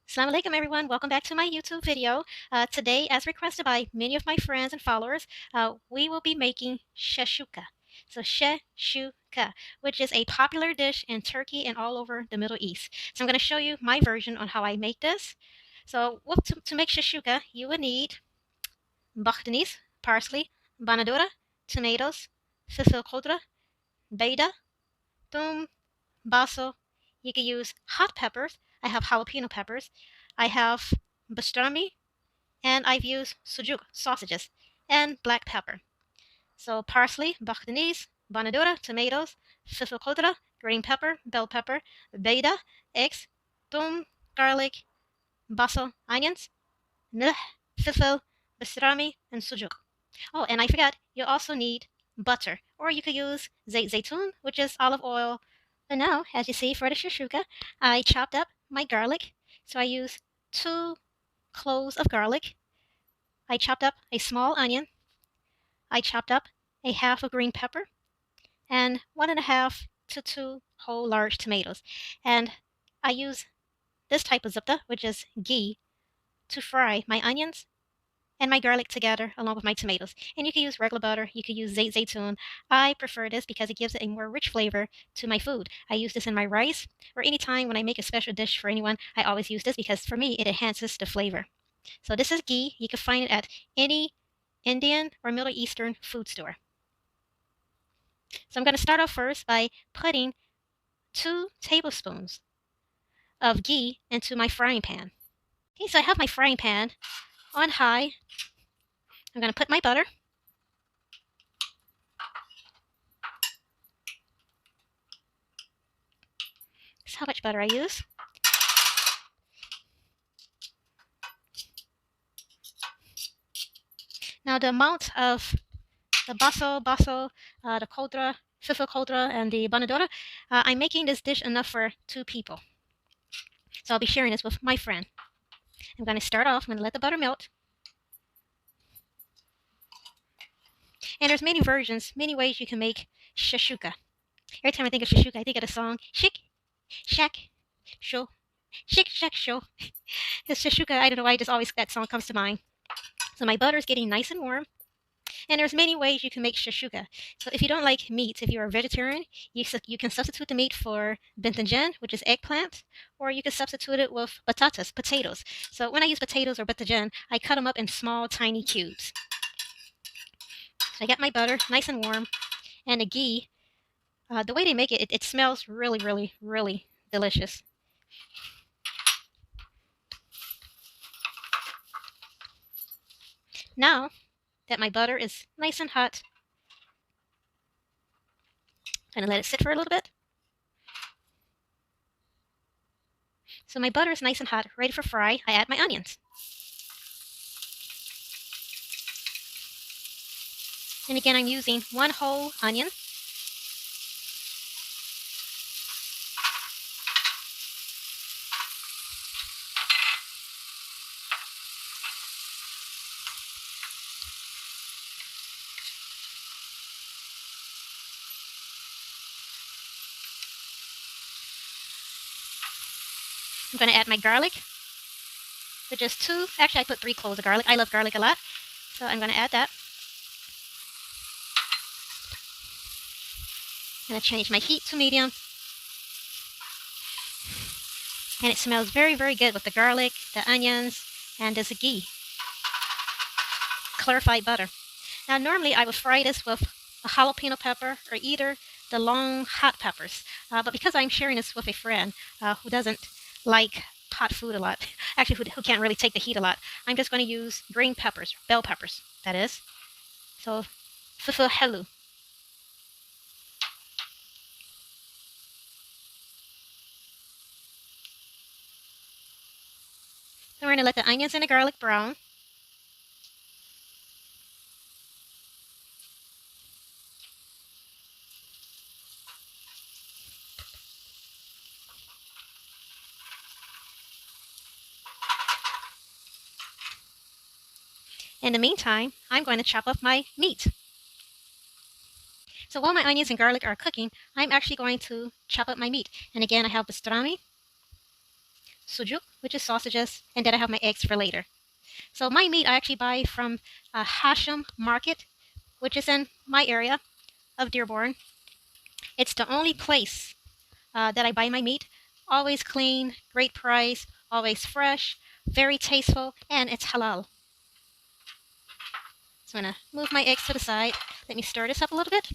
Assalamu alaikum everyone, welcome back to my YouTube video. Today, as requested by many of my friends and followers, we will be making shakshouka. So shakshouka, which is a popular dish in Turkey and all over the Middle East. So I'm going to show you my version on how I make this. So to make shakshouka, you will need bakdanis, parsley, banadura, tomatoes, filfil khudra, beda, thum, basil. You can use hot peppers. I have jalapeno peppers. I have pastrami, and I've used sujuk sausages and black pepper. So parsley, bakdanis, banadura, tomatoes, filfil khudra, green pepper, bell pepper, beda, eggs, thum, garlic, basil, onions, milk, filfil, pastrami, and sujuk. Oh, and I forgot, you also need butter, or you could use zaytun, which is olive oil. And now, as you see for the shakshouka, I chopped up my garlic. So I use 2 cloves of garlic. I chopped up a small onion. I chopped up a half a green pepper and 1.5 to 2 whole large tomatoes. And I use this type of zupta, which is ghee, to fry my onions and my garlic together along with my tomatoes. And you can use regular butter, you could use zaytun. I prefer this because it gives it a more rich flavor to my food. I use this in my rice, or anytime when I make a special dish for anyone, I always use this because for me it enhances the flavor. So this is ghee. You can find it at any Indian or Middle Eastern food store. So I'm going to start off first by putting 2 tablespoons of ghee into my frying pan. Okay, so I have my frying pan on high. I'm going to put my butter. This is how much butter I use. Now the amount of the basil, the khudra, filfil khudra, and the banadura, I'm making this dish enough for 2 people. So I'll be sharing this with my friend. I'm going to start off, I'm going to let the butter melt. And there's many versions, many ways you can make shakshouka. Every time I think of shakshouka, I think of the song ShakShouKa. It's shakshouka, I don't know why, just always that song comes to mind. So my butter is getting nice and warm. And there's many ways you can make shakshouka. So if you don't like meat, if you're a vegetarian, you can substitute the meat for bintajan, which is eggplant, or you can substitute it with batatas, potatoes. So when I use potatoes or bintajan, I cut them up in small, tiny cubes. So I got my butter nice and warm, and the ghee. The way they make it, it smells really, really, really delicious. Now that my butter is nice and hot, I'm going to let it sit for a little bit. So my butter is nice and hot, ready for fry. I add my onions. And again, I'm using 1 whole onion. I'm going to add my garlic. With just 2, actually I put 3 cloves of garlic. I love garlic a lot. So I'm going to add that. I'm going to change my heat to medium. And it smells very, very good with the garlic, the onions, and this ghee. Clarified butter. Now normally I would fry this with a jalapeno pepper or either the long hot peppers. But because I'm sharing this with a friend who doesn't like hot food a lot, actually who can't really take the heat a lot, I'm just going to use green peppers, bell peppers, that is. So, filfil helu. Then we're going to let the onions and the garlic brown. In the meantime, I'm going to chop up my meat. So while my onions and garlic are cooking, I'm actually going to chop up my meat. And again, I have pastrami, sujuk, which is sausages, and then I have my eggs for later. So my meat I actually buy from a Hashem market, which is in my area of Dearborn. It's the only place that I buy my meat. Always clean, great price, always fresh, very tasteful, and it's halal. So I'm gonna move my eggs to the side. Let me stir this up a little bit.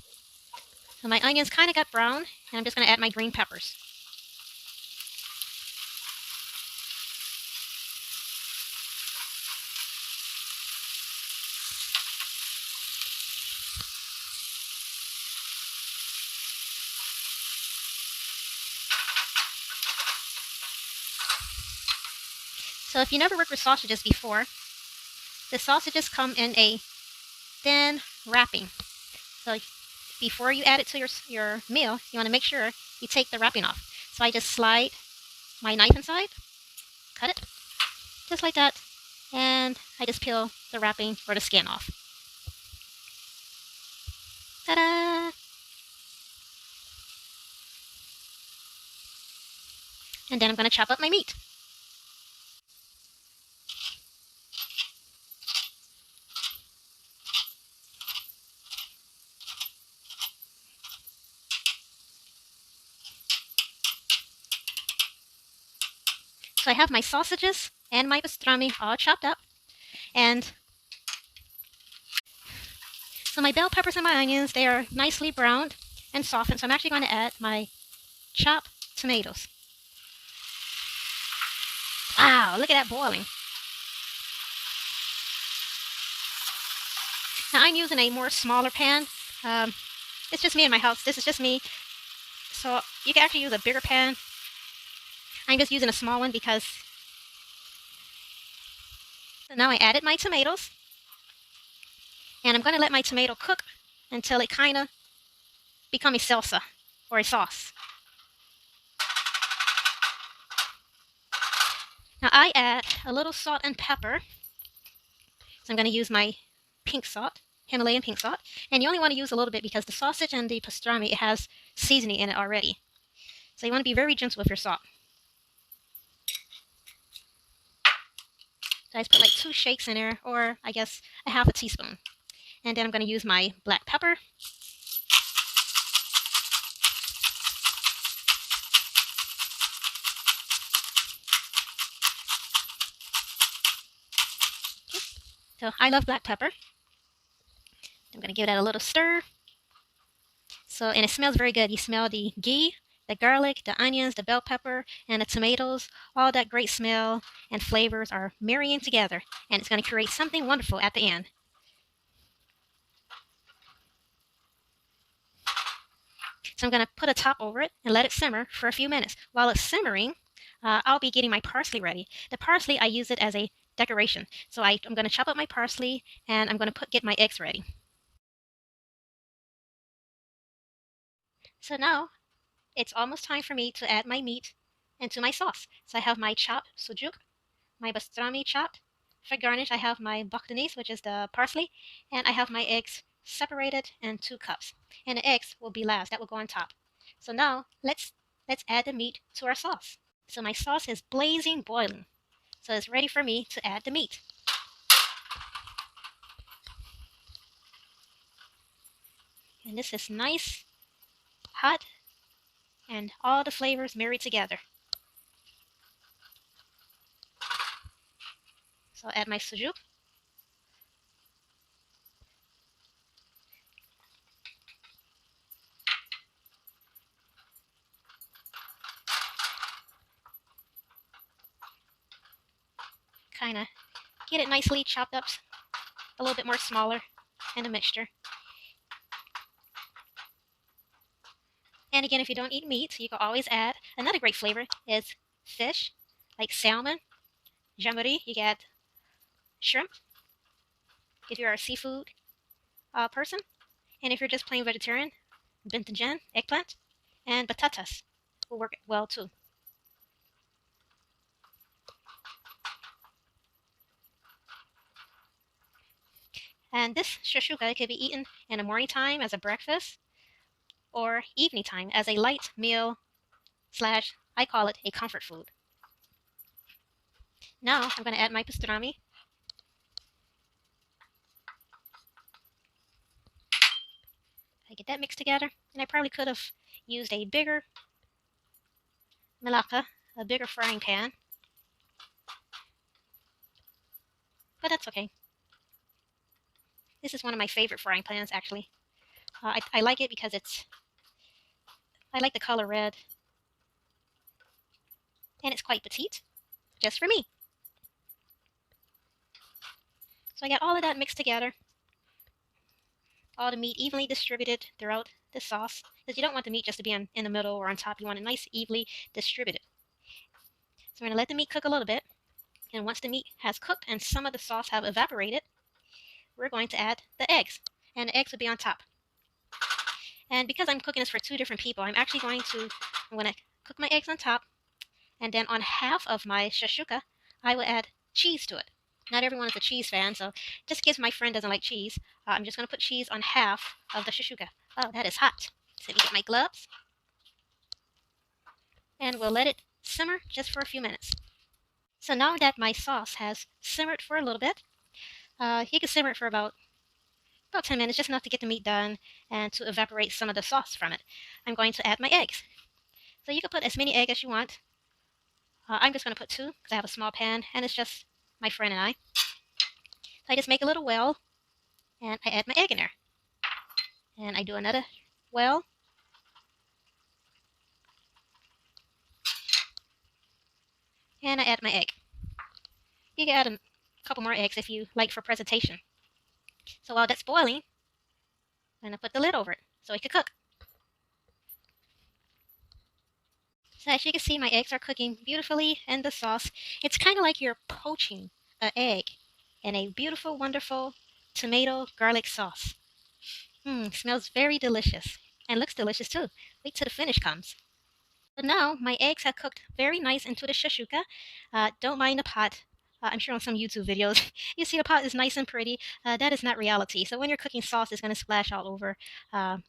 So my onions kind of got brown, and I'm just gonna add my green peppers. So if you never worked with sausages before, the sausages come in a thin wrapping. So before you add it to your meal, you want to make sure you take the wrapping off. So I just slide my knife inside, cut it, just like that, and I just peel the wrapping or the skin off. Ta-da! And then I'm going to chop up my meat. So I have my sausages and my pastrami all chopped up. And so my bell peppers and my onions, they are nicely browned and softened. So I'm actually going to add my chopped tomatoes. Wow, look at that boiling. Now I'm using a more smaller pan. It's just me in my house. This is just me. So you can actually use a bigger pan. I'm just using a small one because... So now I added my tomatoes. And I'm going to let my tomato cook until it kind of becomes a salsa or a sauce. Now I add a little salt and pepper. So I'm going to use my pink salt, Himalayan pink salt. And you only want to use a little bit because the sausage and the pastrami, it has seasoning in it already. So you want to be very gentle with your salt. So I just put like 2 shakes in there, or I guess a half a teaspoon. And then I'm going to use my black pepper. Okay. So I love black pepper. I'm going to give that a little stir. So, and it smells very good. You smell the ghee, the garlic, the onions, the bell pepper, and the tomatoes. All that great smell and flavors are marrying together, and it's going to create something wonderful at the end. So I'm going to put a top over it and let it simmer for a few minutes. While it's simmering, I'll be getting my parsley ready. The parsley, I use it as a decoration. So I'm going to chop up my parsley, and I'm going to get my eggs ready. So now it's almost time for me to add my meat into my sauce. So I have my chopped sujuk, my pastrami chopped. For garnish, I have my bokdanis, which is the parsley, and I have my eggs separated in 2 cups. And the eggs will be last. That will go on top. So now let's add the meat to our sauce. So my sauce is blazing, boiling. So it's ready for me to add the meat. And this is nice, hot, and all the flavors married together. So I'll add my sujuk. Kind of get it nicely chopped up, a little bit more smaller in the mixture. And again, if you don't eat meat, you can always add, another great flavor is fish, like salmon, jamari, you can add shrimp, if you're a seafood person. And if you're just plain vegetarian, bintajan, eggplant, and batatas will work well too. And this ShakShouKa can be eaten in the morning time as a breakfast or evening time as a light meal / I call it a comfort food. Now I'm going to add my pastrami. I get that mixed together, and I probably could have used a bigger malaka, a bigger frying pan, but that's okay. This is one of my favorite frying pans, actually. I like it because I like the color red, and it's quite petite, just for me. So I got all of that mixed together, all the meat evenly distributed throughout the sauce, because you don't want the meat just to be in the middle or on top. You want it nice, evenly distributed. So we're going to let the meat cook a little bit, and once the meat has cooked and some of the sauce have evaporated, we're going to add the eggs, and the eggs will be on top. And because I'm cooking this for 2 different people, I'm going to cook my eggs on top, and then on half of my ShakShouKa, I will add cheese to it. Not everyone is a cheese fan, so just in case my friend doesn't like cheese, I'm just going to put cheese on half of the ShakShouKa. Oh, that is hot. So let me get my gloves, and we'll let it simmer just for a few minutes. So now that my sauce has simmered for a little bit, you can simmer it for about 10 minutes, just enough to get the meat done and to evaporate some of the sauce from it. I'm going to add my eggs. So you can put as many eggs as you want. I'm just going to put 2 because I have a small pan, and it's just my friend and I. So I just make a little well, and I add my egg in there. And I do another well. And I add my egg. You can add a couple more eggs if you like for presentation. So while that's boiling, I'm going to put the lid over it so it can cook. So as you can see, my eggs are cooking beautifully in the sauce. It's kind of like you're poaching an egg in a beautiful, wonderful tomato garlic sauce. Smells very delicious and looks delicious too. Wait till the finish comes. So now my eggs have cooked very nice into the ShakShouKa. Don't mind the pot. I'm sure on some YouTube videos you see the pot is nice and pretty. That is not reality. So when you're cooking sauce, it's going to splash all over.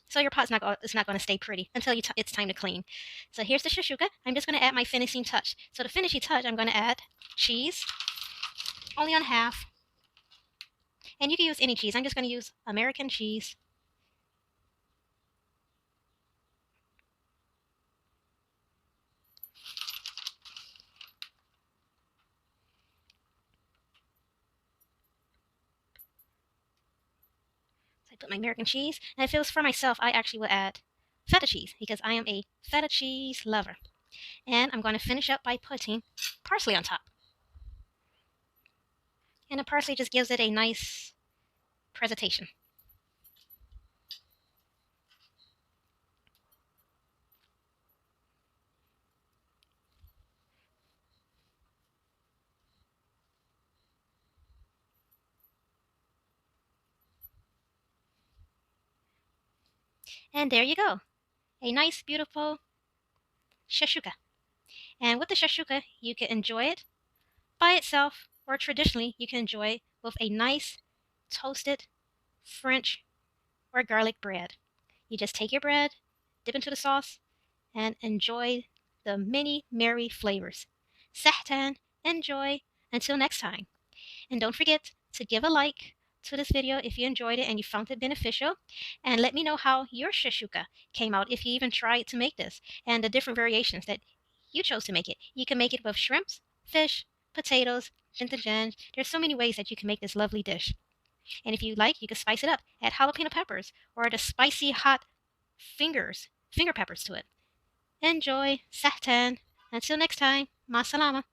So your pot's not going to stay pretty until it's time to clean. So here's the ShakShouKa. I'm just going to add my finishing touch. So the finishing touch, I'm going to add cheese, only on half. And you can use any cheese. I'm just going to use American cheese. I put my American cheese, and if it was for myself, I actually would add feta cheese because I am a feta cheese lover. And I'm going to finish up by putting parsley on top. And the parsley just gives it a nice presentation. And there you go. A nice, beautiful ShakShouKa. And with the ShakShouKa, you can enjoy it by itself, or traditionally, you can enjoy it with a nice toasted French or garlic bread. You just take your bread, dip into the sauce, and enjoy the many merry flavors. Sahtan, enjoy. Until next time. And don't forget to give a like to this video if you enjoyed it and you found it beneficial. And let me know how your ShakShouKa came out, if you even tried to make this, and the different variations that you chose to make it. You can make it with shrimps, fish, potatoes, jintajan. There's so many ways that you can make this lovely dish. And if you like, you can spice it up. Add jalapeno peppers or the spicy hot finger peppers to it. Enjoy. Sahtan. Until next time. Ma salama.